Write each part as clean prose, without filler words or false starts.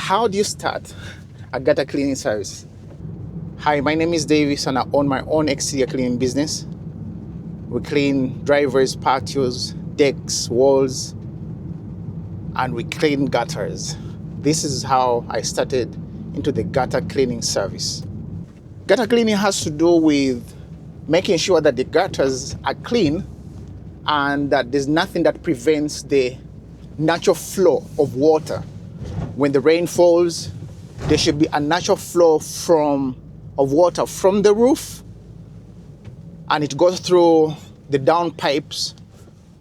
How do you start a gutter cleaning service? Hi, my name is Davis and I own my own exterior cleaning business. We clean driveways, patios, decks, walls, and we clean gutters. This is how I started into the gutter cleaning service. Gutter cleaning has to do with making sure that the gutters are clean and that there's nothing that prevents the natural flow of water. When the rain falls, there should be a natural flow of water from the roof, and it goes through the down pipes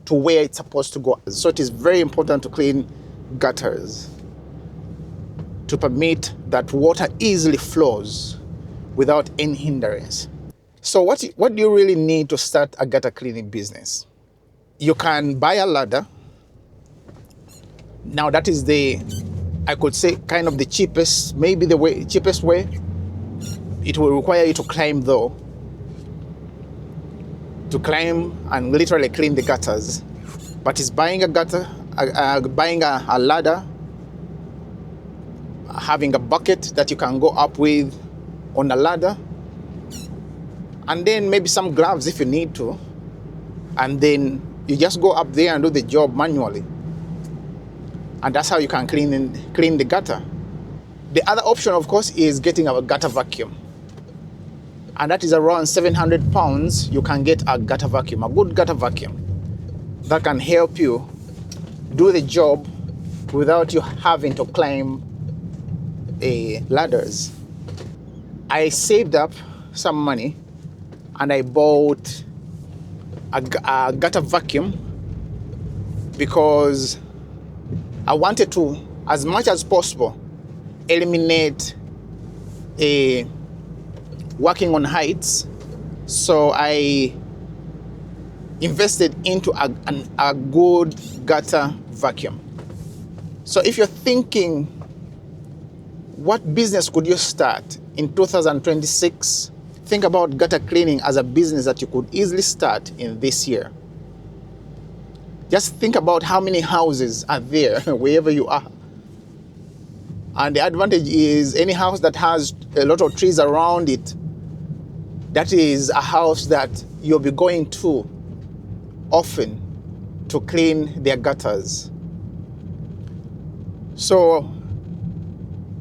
to where it's supposed to go. So it is very important to clean gutters to permit that water easily flows without any hindrance. So what do you really need to start a gutter cleaning business? You can buy a ladder. Now that is I could say kind of the cheapest, maybe the cheapest way. It will require you to climb though. To climb and literally clean the gutters. But it's buying a ladder, having a bucket that you can go up with on a ladder, and then maybe some gloves if you need to, and then you just go up there and do the job manually, and that's how you can clean the gutter. The other option, of course, is getting a gutter vacuum, and that is around 700 pounds. You can get a gutter vacuum, a good gutter vacuum that can help you do the job without you having to climb ladders. I saved up some money and I bought a gutter vacuum because I wanted to, as much as possible, eliminate working on heights. So I invested into a good gutter vacuum. So if you're thinking, what business could you start in 2026? Think about gutter cleaning as a business that you could easily start in this year. Just think about how many houses are there wherever you are. And the advantage is any house that has a lot of trees around it, that is a house that you'll be going to often to clean their gutters. So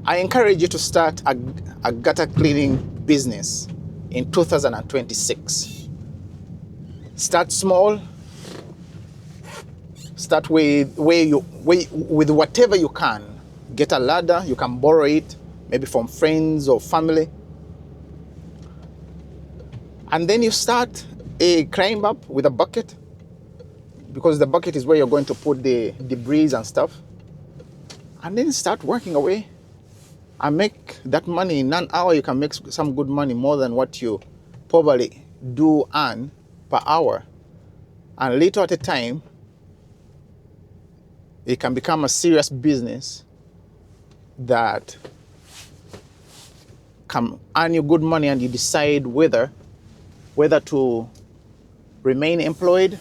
I encourage you to start a gutter cleaning business in 2026. Start small. Start with whatever you can. Get a ladder. You can borrow it, maybe from friends or family. And then you start climb up with a bucket, because the bucket is where you're going to put the debris and stuff. And then start working away and make that money. In an hour, you can make some good money, more than what you probably do earn per hour. And little at a time, it can become a serious business that can earn you good money, and you decide whether to remain employed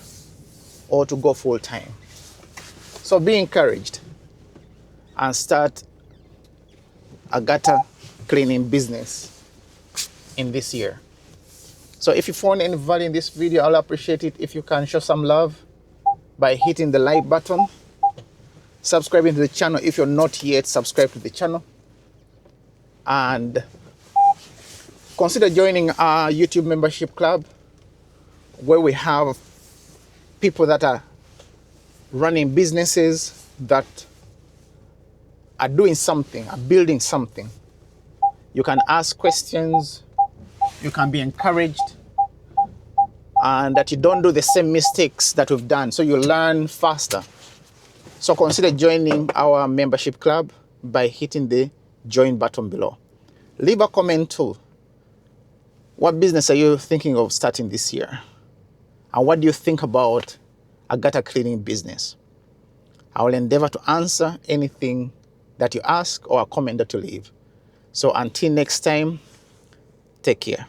or to go full time. So be encouraged and start a gutter cleaning business in this year. So if you found any value in this video, I'll appreciate it if you can show some love by hitting the like button, subscribing to the channel if you're not yet subscribed to the channel, and consider joining our YouTube membership club, where we have people that are running businesses that are doing something, are building something. You can ask questions, you can be encouraged, and that you don't do the same mistakes that we've done, so you learn faster. So consider joining our membership club by hitting the join button below. Leave a comment too. What business are you thinking of starting this year? And what do you think about a gutter cleaning business? I will endeavor to answer anything that you ask or a comment that you leave. So until next time, take care.